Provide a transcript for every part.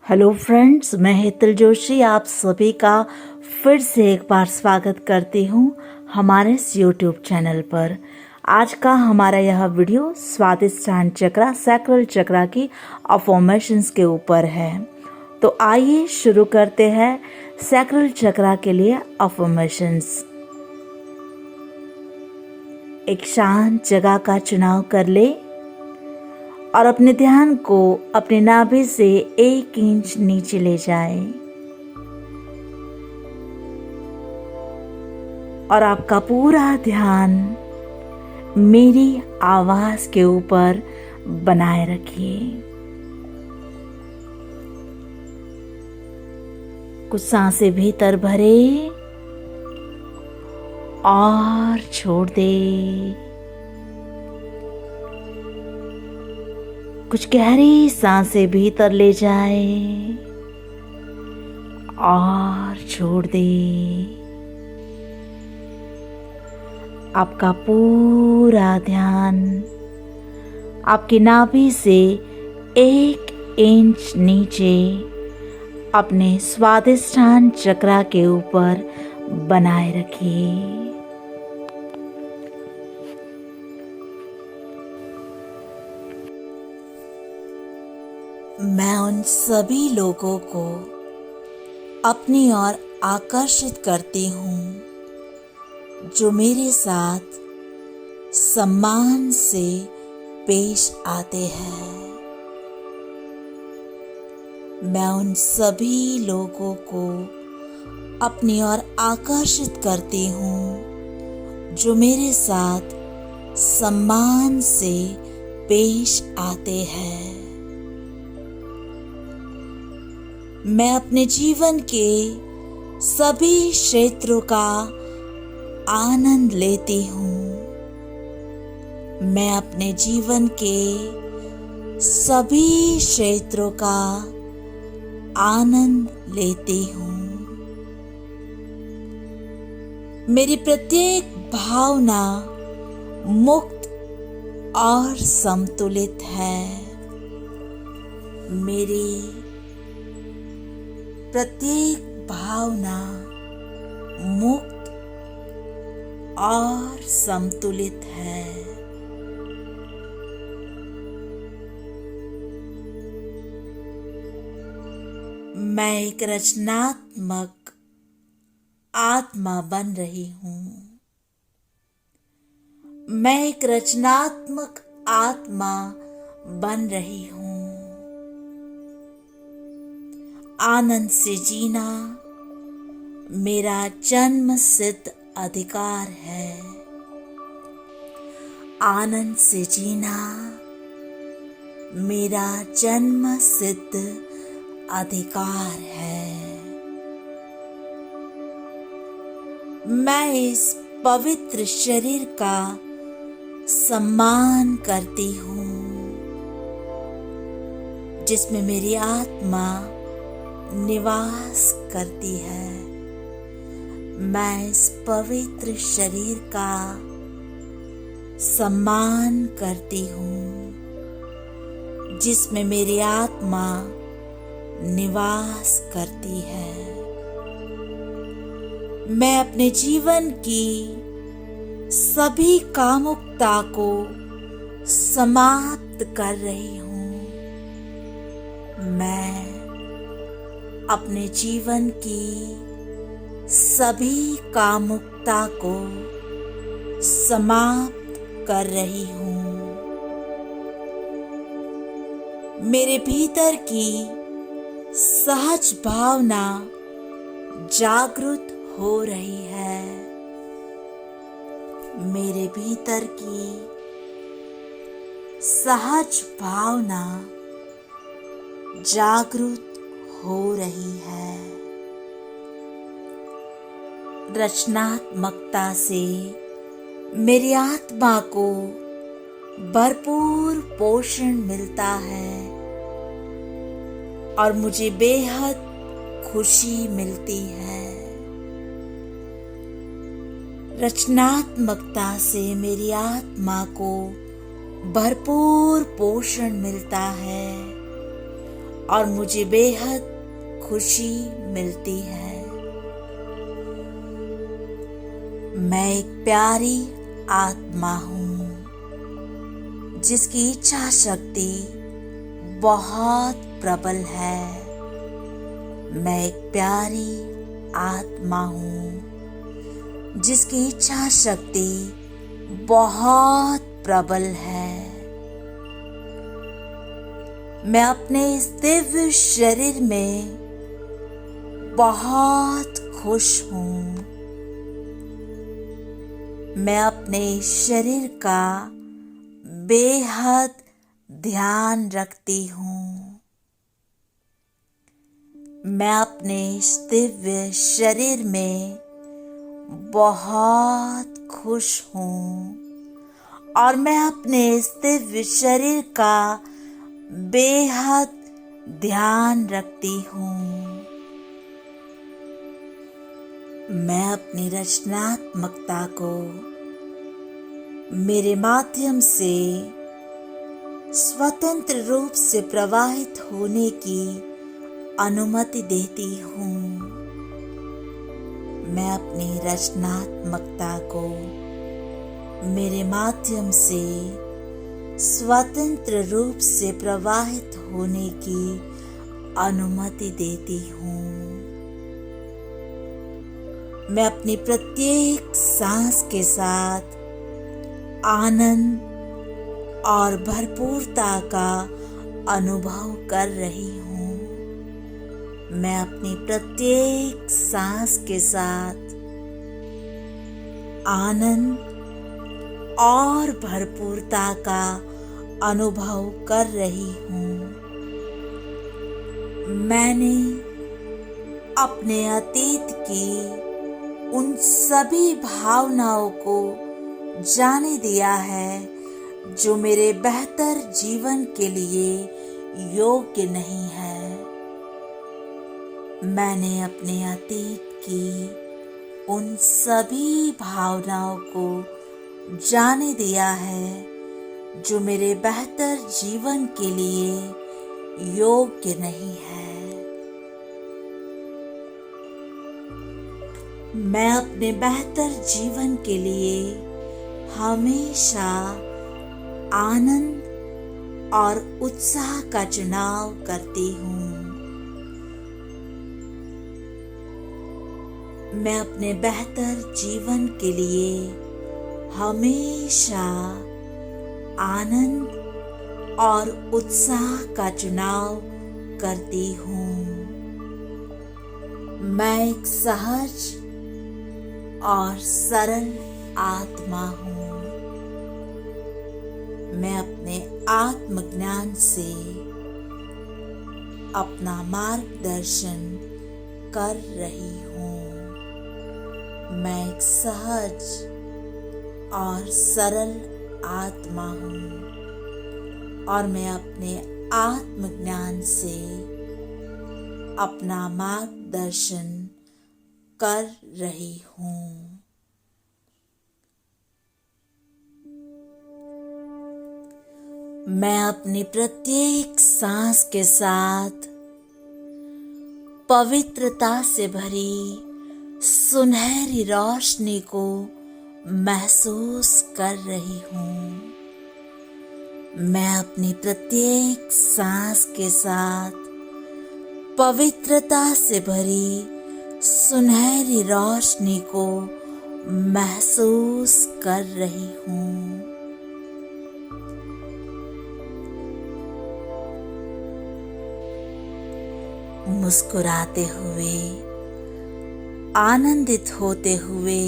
Hello friends, मैं हेतल जोशी आप सभी का फिर से एक बार स्वागत करती हूँ हमारे इस यूट्यूब चैनल पर। आज का हमारा यह वीडियो स्वादिष्टान चक्रा सैक्रल चक्रा की अफॉर्मेशंस के ऊपर है। तो आइए शुरू करते हैं सैक्रल चक्रा के लिए अफॉर्मेशंस। एक शांत जगह का चुनाव कर ले और अपने ध्यान को अपने नाभि से 1 इंच नीचे ले जाए और आपका पूरा ध्यान मेरी आवाज के ऊपर बनाए रखिए। कुछ सांसें भीतर भरे और छोड़ दे। कुछ गहरी सांसें भीतर ले जाए और छोड़ दे। आपका पूरा ध्यान आपकी नाभि से 1 इंच नीचे अपने स्वादिष्टान चक्रा के ऊपर बनाए रखिए। मैं उन सभी लोगों को अपनी ओर आकर्षित करती हूँ जो मेरे साथ सम्मान से पेश आते हैं। मैं उन सभी लोगों को अपनी ओर आकर्षित करती हूँ जो मेरे साथ सम्मान से पेश आते हैं। मैं अपने जीवन के सभी क्षेत्रों का आनंद लेती हूँ। मैं अपने जीवन के सभी क्षेत्रों का आनंद लेती हूँ। मेरी प्रत्येक भावना मुक्त और संतुलित है। मेरी प्रत्येक भावना मुक्त और संतुलित है। मैं एक रचनात्मक आत्मा बन रही हूँ। मैं एक रचनात्मक आत्मा बन रही हूँ। आनंद से जीना मेरा जन्म सिद्ध अधिकार है। आनंद से जीना मेरा जन्म सिद्ध अधिकार है। मैं इस पवित्र शरीर का सम्मान करती हूँ जिसमें मेरी आत्मा निवास करती है। मैं इस पवित्र शरीर का सम्मान करती हूँ जिसमें मेरी आत्मा निवास करती है। मैं अपने जीवन की सभी कामुकता को समाप्त कर रही हूँ। मैं अपने जीवन की सभी कामुकता को समाप्त कर रही हूँ। मेरे भीतर की सहज भावना जागृत हो रही है। मेरे भीतर की सहज भावना जागृत हो रही है। रचनात्मकता से मेरी आत्मा को भरपूर पोषण मिलता है और मुझे बेहद खुशी मिलती है। रचनात्मकता से मेरी आत्मा को भरपूर पोषण मिलता है और मुझे बेहद खुशी मिलती है। मैं एक प्यारी आत्मा हूँ जिसकी इच्छा शक्ति बहुत प्रबल है। मैं एक प्यारी आत्मा हूँ जिसकी इच्छा शक्ति बहुत प्रबल है। मैं अपने इस दिव्य शरीर में बहुत खुश हूँ। मैं अपने शरीर का बेहद ध्यान रखती हूँ। मैं अपने इस दिव्य शरीर में बहुत खुश हूँ और मैं अपने इस दिव्य शरीर का बेहद ध्यान रखती हूँ। मैं अपनी रचनात्मकता को मेरे माध्यम से स्वतंत्र रूप से प्रवाहित होने की अनुमति देती हूँ। मैं अपनी रचनात्मकता को मेरे माध्यम से स्वतंत्र रूप से प्रवाहित होने की अनुमति देती हूँ। मैं अपनी प्रत्येक सांस के साथ आनंद और भरपूरता का अनुभव कर रही हूँ। मैं अपनी प्रत्येक सांस के साथ आनंद और भरपूरता का अनुभव कर रही हूँ। मैंने अपने अतीत की उन सभी भावनाओं को जाने दिया है जो मेरे बेहतर जीवन के लिए योग्य नहीं है। मैंने अपने अतीत की उन सभी भावनाओं को जाने दिया है जो मेरे बेहतर जीवन के लिए योग्य नहीं है। मैं अपने बेहतर जीवन के लिए हमेशा आनंद और उत्साह का चुनाव करती हूँ। मैं अपने बेहतर जीवन के लिए हमेशा आनंद और उत्साह का चुनाव करती हूँ। मैं एक सहज और सरल आत्मा हूँ। मैं अपने आत्मज्ञान से अपना मार्गदर्शन कर रही हूँ। मैं एक सहज और सरल आत्मा हूँ और मैं अपने आत्मज्ञान से अपना मार्गदर्शन कर रही हूँ। मैं अपनी प्रत्येक सांस के साथ पवित्रता से भरी सुनहरी रोशनी को महसूस कर रही हूँ। मैं अपनी प्रत्येक सांस के साथ पवित्रता से भरी सुनहरी रोशनी को महसूस कर रही हूँ। मुस्कुराते हुए, आनंदित होते हुए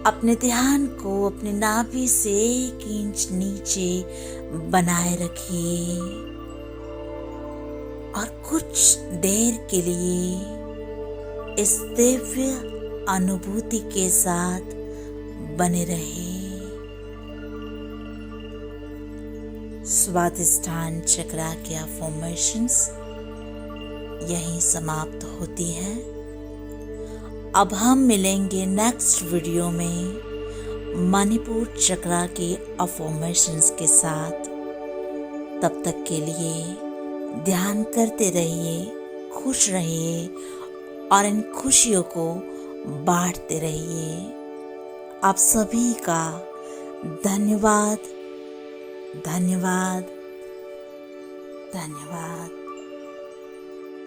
अपने ध्यान को अपने नाभि से 1 इंच नीचे बनाए रखिए और कुछ देर के लिए इस दिव्य अनुभूति के साथ बने रहे। स्वादिष्ठान चक्र के अफर्मेशंस यहीं समाप्त होती है। अब हम मिलेंगे नेक्स्ट वीडियो में मणिपुर चक्र के अफर्मेशंस के साथ। तब तक के लिए ध्यान करते रहिए, खुश रहिए और इन खुशियों को बांटते रहिए। आप सभी का धन्यवाद, धन्यवाद, धन्यवाद।